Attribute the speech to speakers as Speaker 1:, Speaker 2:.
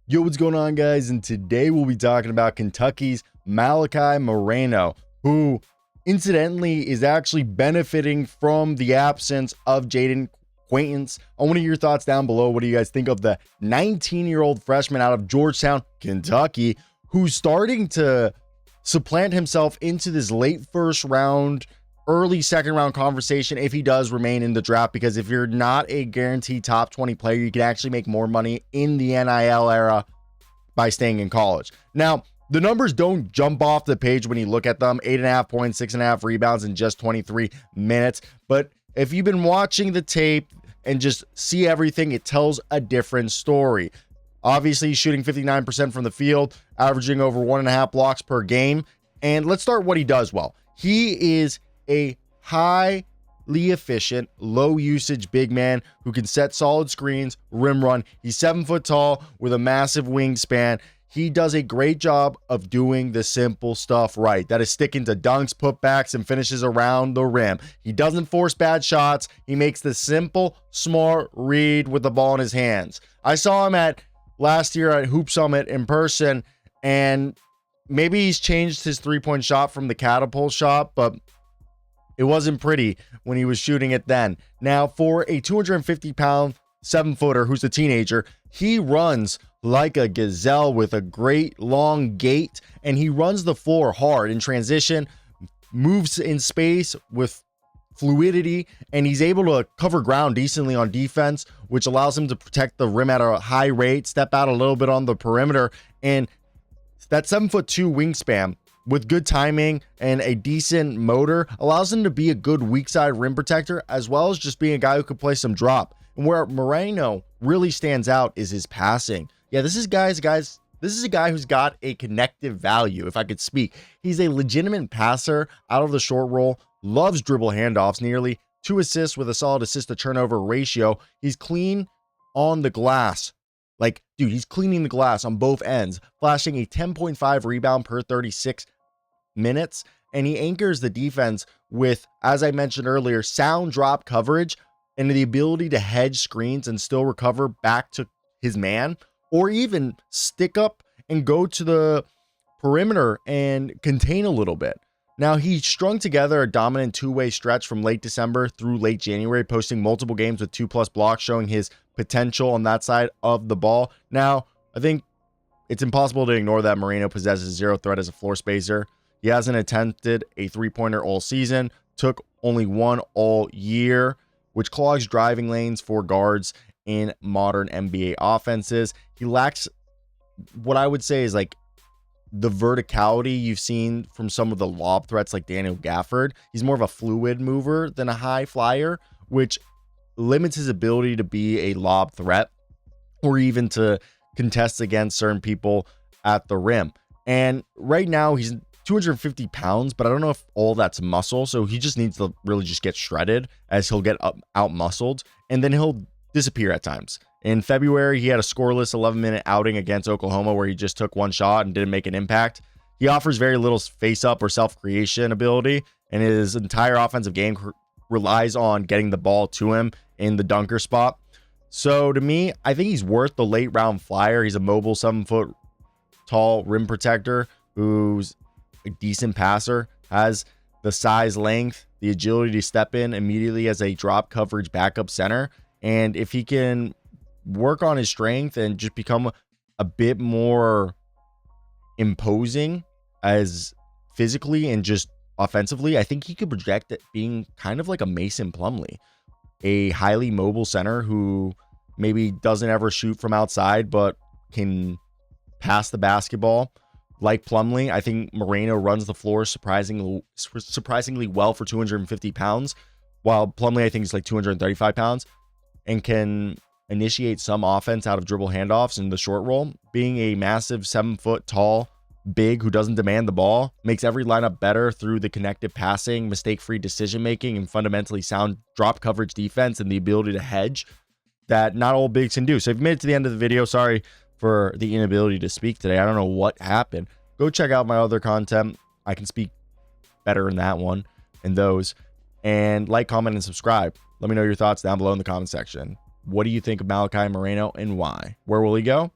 Speaker 1: Yo, what's going on, guys? And today we'll be talking about Kentucky's Malachi Moreno, who incidentally is actually benefiting from the absence of Jaden Acquaintance. I want to hear your thoughts down below. What do you guys think of the 19-year-old freshman out of Georgetown, Kentucky, who's starting to supplant himself into this late first round, early second round conversation if he does remain in the draft? Because if you're not a guaranteed top 20 player, you can actually make more money in the NIL era by staying in college. Now, the numbers don't jump off the page when you look at them. 8.5 points, 6.5 rebounds in just 23 minutes. But if you've been watching the tape and just see everything, it tells a different story. Obviously, he's shooting 59% from the field, averaging over 1.5 blocks per game. And let's start what he does well. He is a highly efficient, low usage big man who can set solid screens, rim run. He's 7 foot tall with a massive wingspan. He does a great job of doing the simple stuff right. That is sticking to dunks, putbacks, and finishes around the rim. He doesn't force bad shots. He makes the simple, smart read with the ball in his hands. I saw him last year at Hoop Summit in person, and maybe he's changed his three-point shot from the catapult shot, but it wasn't pretty when he was shooting it then. Now, for a 250-pound 7-footer who's a teenager, he runs like a gazelle with a great long gait, and he runs the floor hard in transition, moves in space with fluidity, and he's able to cover ground decently on defense, which allows him to protect the rim at a high rate, step out a little bit on the perimeter, and that 7'2" wingspan with good timing and a decent motor allows him to be a good weak side rim protector, as well as just being a guy who could play some drop. And where Moreno really stands out is his passing. Yeah, this is a guy who's got a connective value, if I could speak. He's a legitimate passer out of the short roll, loves dribble handoffs, nearly 2 assists with a solid assist to turnover ratio. He's clean on the glass. Like, dude, he's cleaning the glass on both ends, flashing a 10.5 rebound per 36 minutes. And he anchors the defense with, as I mentioned earlier, sound drop coverage and the ability to hedge screens and still recover back to his man, or even stick up and go to the perimeter and contain a little bit. Now, he strung together a dominant two-way stretch from late December through late January, posting multiple games with 2+ blocks, showing his potential on that side of the ball. Now, I think it's impossible to ignore that Moreno possesses zero threat as a floor spacer. He hasn't attempted a three-pointer all season, took only one all year, which clogs driving lanes for guards in modern NBA offenses. He lacks what I would say is like the verticality you've seen from some of the lob threats like Daniel Gafford. He's more of a fluid mover than a high flyer, which limits his ability to be a lob threat or even to contest against certain people at the rim. And right now he's 250 pounds, but I don't know if all that's muscle. So he just needs to really just get shredded, as he'll get out muscled, and then he'll disappear at times. In February, he had a scoreless 11-minute outing against Oklahoma where he just took one shot and didn't make an impact. He offers very little face-up or self-creation ability, and his entire offensive game relies on getting the ball to him in the dunker spot. So to me, I think he's worth the late round flyer. He's a mobile 7-foot tall rim protector who's a decent passer, has the size, length, the agility to step in immediately as a drop coverage backup center. And if he can work on his strength and just become a bit more imposing as physically and just offensively, I think he could project it being kind of like a Mason Plumlee, a highly mobile center who maybe doesn't ever shoot from outside, but can pass the basketball like Plumlee. I think Moreno runs the floor surprisingly well for 250 pounds, while Plumlee, I think, is like 235 pounds and can initiate some offense out of dribble handoffs in the short roll. Being a massive 7-foot tall big who doesn't demand the ball makes every lineup better through the connected passing, mistake-free decision-making, and fundamentally sound drop coverage defense and the ability to hedge that not all bigs can do. So if you made it to the end of the video, sorry for the inability to speak today. I don't know what happened. Go check out my other content. I can speak better in that one and those. And like, comment, and subscribe. Let me know your thoughts down below in the comment section. What do you think of Malachi Moreno and why? Where will he go?